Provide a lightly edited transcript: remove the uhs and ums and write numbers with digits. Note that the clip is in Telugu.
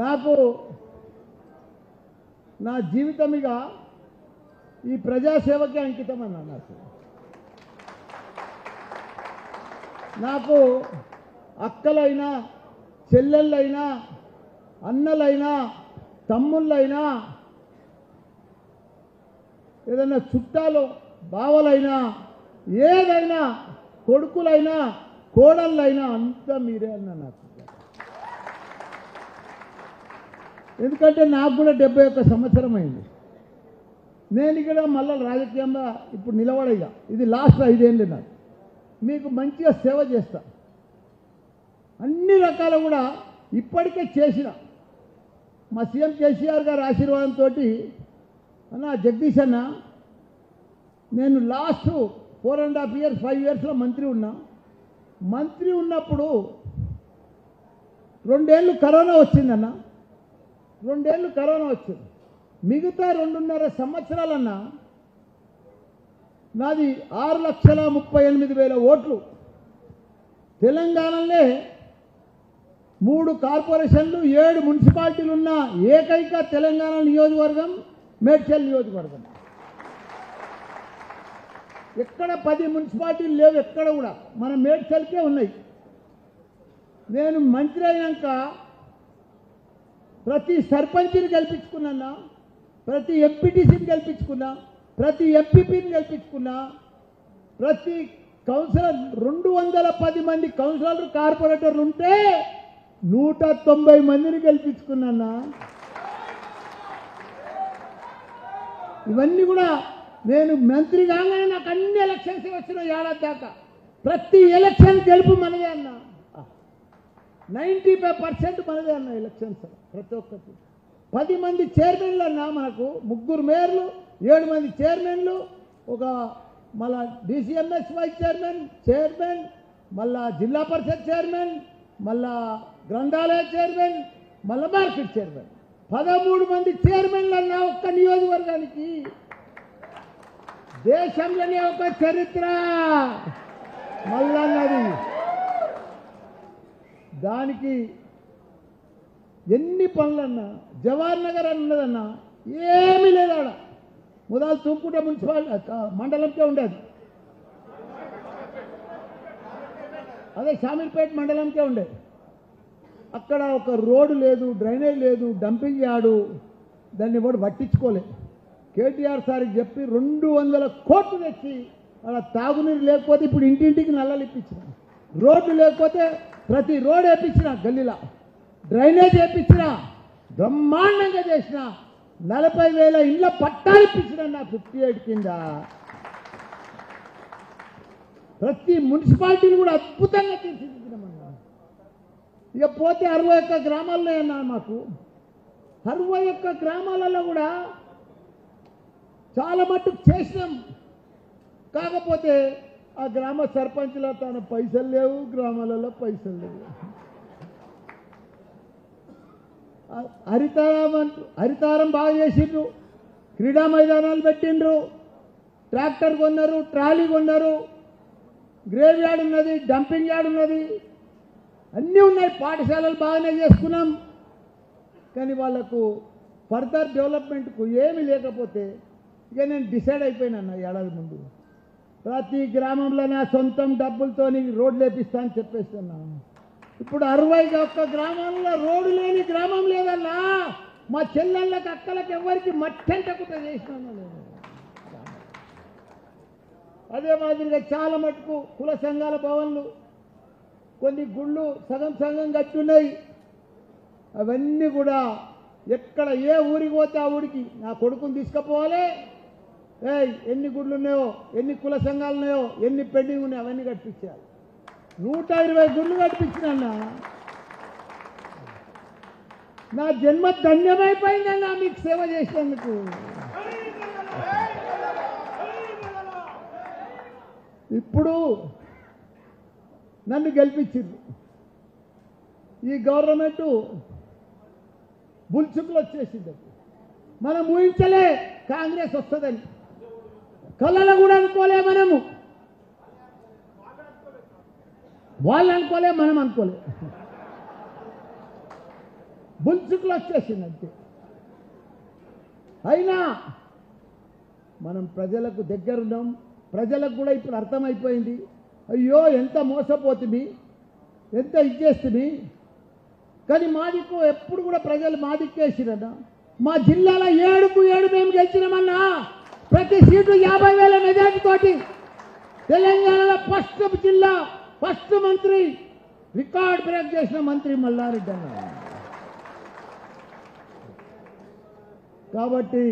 నాకు నా జీవితమిగా ఈ ప్రజాసేవకే అంకితం అన్నా. నాకు అక్కలైనా చెల్లెళ్ళైనా అన్నలైనా తమ్ముళ్ళైనా ఏదైనా చుట్టాలు బావలైనా ఏదైనా కొడుకులైనా కోడళ్ళైనా అంతా మీరే అన్న నాకు. ఎందుకంటే నాకు కూడా 71 సంవత్సరం అయింది. నేను ఇక్కడ మళ్ళీ రాజకీయంగా ఇప్పుడు నిలబడగా ఇది లాస్ట్ 5 ఏళ్ళు నాకు. మీకు మంచిగా సేవ చేస్తా, అన్ని రకాల కూడా ఇప్పటికే చేసిన. మా సీఎం కేసీఆర్ గారి ఆశీర్వాదంతో అన్న జగదీష్ అన్న నేను లాస్ట్ 4.5 years 5 yearsలో మంత్రి ఉన్నా. మంత్రి ఉన్నప్పుడు 2 ఏళ్ళు కరోనా వచ్చిందన్న. 2 ఏళ్ళు కరోనా వచ్చింది. మిగతా 2.5 సంవత్సరాలన్నా నాది 6,38,000 ఓట్లు. తెలంగాణలో 3 కార్పొరేషన్లు 7 మున్సిపాలిటీలు ఉన్న ఏకైక తెలంగాణ నియోజకవర్గం మేడ్చల్ నియోజకవర్గం. ఎక్కడ 10 మున్సిపాలిటీలు లేవు, ఎక్కడ కూడా మన మేడ్చల్కే ఉన్నాయి. నేను మంత్రి అయినాక ప్రతి సర్పంచ్ని గెలిపించుకున్నా, ప్రతి ఎంపీటీసీని గెలిపించుకున్నా, ప్రతి ఎంపీపీని గెలిపించుకున్నా, ప్రతి కౌన్సిలర్ 210 మంది కౌన్సిలర్లు కార్పొరేటర్లు ఉంటే 190 మందిని గెలిపించుకున్నా. ఇవన్నీ కూడా నేను మంత్రి కాగానే నాకు అన్ని ఎలక్షన్స్ వచ్చిన ఏడాది దాకా ప్రతి ఎలక్షన్ గెలుపు మనదే అన్న. 95% మనదే అన్న ఎలక్షన్స్. ప్రతి ఒక్కటి 10 మంది చైర్మన్లు అన్నా, మనకు 3 మేయర్లు 7 మంది చైర్మన్లు, ఒక మళ్ళా డిసిఎంఎస్ వైస్ చైర్మన్, మళ్ళా జిల్లా పరిషత్ చైర్మన్, మళ్ళా గ్రంథాలయ చైర్మన్, మళ్ళా మార్కెట్ చైర్మన్. 13 మంది చైర్మన్లు అన్నా ఒక్క నియోజకవర్గానికి. దేశంలోనే ఒక చరిత్ర మళ్ళన్నది. దానికి ఎన్ని పనులన్నా, జవహర్ నగర్ అని ఉన్నదన్నా ఏమీ లేదు ఆడ. మొదలు తూపుకుంట మున్సిపాలిటీ మండలంకే ఉండేది, అదే షామీర్పేట మండలంకే ఉండేది. అక్కడ ఒక రోడ్డు లేదు, డ్రైనేజ్ లేదు, డంపింగ్ యార్డు, దాన్ని కూడా పట్టించుకోలేదు. కేటీఆర్ సార్కి చెప్పి 200 కోట్లు తెచ్చి అలా తాగునీరు లేకపోతే ఇప్పుడు ఇంటింటికి నల్లలు ఇప్పించిన, రోడ్డు లేకపోతే ప్రతి రోడ్ వేయించిన, గల్లీలా డ్రైనేజ్ వేయించిన, బ్రహ్మాండంగా చేసిన, 40,000 ఇళ్ళ పట్టాలు ఇప్పించిన నా 58 కింద. ప్రతి మున్సిపాలిటీని కూడా అద్భుతంగా తీర్చిదిద్దినామన్నా. ఇక పోతే 61 గ్రామాల్లో అన్నా మాకు. 61 గ్రామాలలో కూడా చాలా మట్టుకు చేసినాం. కాకపోతే ఆ గ్రామ సర్పంచ్ల తన పైసలు లేవు, గ్రామాలలో పైసలు లేవు. హరితారం బాగా చేసిండ్రు, క్రీడా మైదానాలు పెట్టిండ్రు, ట్రాక్టర్ కొన్నారు, ట్రాలీ కొన్నారు, గ్రేవ్ యార్డ్ ఉన్నది, డంపింగ్ యార్డ్ ఉన్నది, అన్నీ ఉన్నాయి. పాఠశాలలు బాగానే చేసుకున్నాం. కానీ వాళ్ళకు ఫర్దర్ డెవలప్మెంట్కు ఏమీ లేకపోతే ఇక నేను డిసైడ్ అయిపోయినా ఏడాది ముందు ప్రతి గ్రామంలో నా సొంతం డబ్బులతో రోడ్లు వేపిస్తా అని చెప్పేస్తున్నా. ఇప్పుడు 61 గ్రామాల్లో రోడ్డు లేని గ్రామం లేదన్నా. మా చెల్లెళ్ళకి అక్కలకి ఎవరికి మట్టంటకుండా చేసినా లేదు. అదే మాదిరిగా చాలా మటుకు కుల సంఘాల భవన్లు, కొన్ని గుళ్ళు సగం సగం కట్టున్నాయి. అవన్నీ కూడా ఎక్కడ ఏ ఊరికి పోతే ఆ ఊరికి నా కొడుకుని తీసుకుపోవాలి. ఎన్ని గుళ్ళు ఉన్నాయో, ఎన్ని కుల సంఘాలు ఉన్నాయో, ఎన్ని పెండింగ్ ఉన్నాయో అవన్నీ కట్టించాలి. 120 గుళ్ళు కట్టించినా. నా జన్మ ధన్యమైపోయిందన్నా మీకు సేవ చేసినందుకు. ఇప్పుడు నన్ను గెలిపించింది ఈ గవర్నమెంట్. బుల్చుకులు వచ్చేసింది. మనం ఊహించలే కాంగ్రెస్ వస్తుందని, కళ్ళలో కూడా అనుకోలే. మనము వాళ్ళు అనుకోలే, మనం అనుకోలే. బుల్చుకులు వచ్చేసింది అంతే. అయినా మనం ప్రజలకు దగ్గరున్నాం. ప్రజలకు కూడా ఇప్పుడు అర్థమైపోయింది, అయ్యో ఎంత మోసపోతుంది, ఎంత ఇచ్చేస్తుంది. కానీ మాదిక్కు ఎప్పుడు కూడా ప్రజలు మాదిక్కేసిరన్నా. మా జిల్లాలో 7కు 7 మేము గెలిచినామన్నా. ప్రతి సీటు 50,000 మెజార్టీతోటి తెలంగాణలో ఫస్ట్ జిల్లా, ఫస్ట్ మంత్రి, రికార్డ్ బ్రేక్ చేసిన మంత్రి మల్లారెడ్డి అన్న. కాబట్టి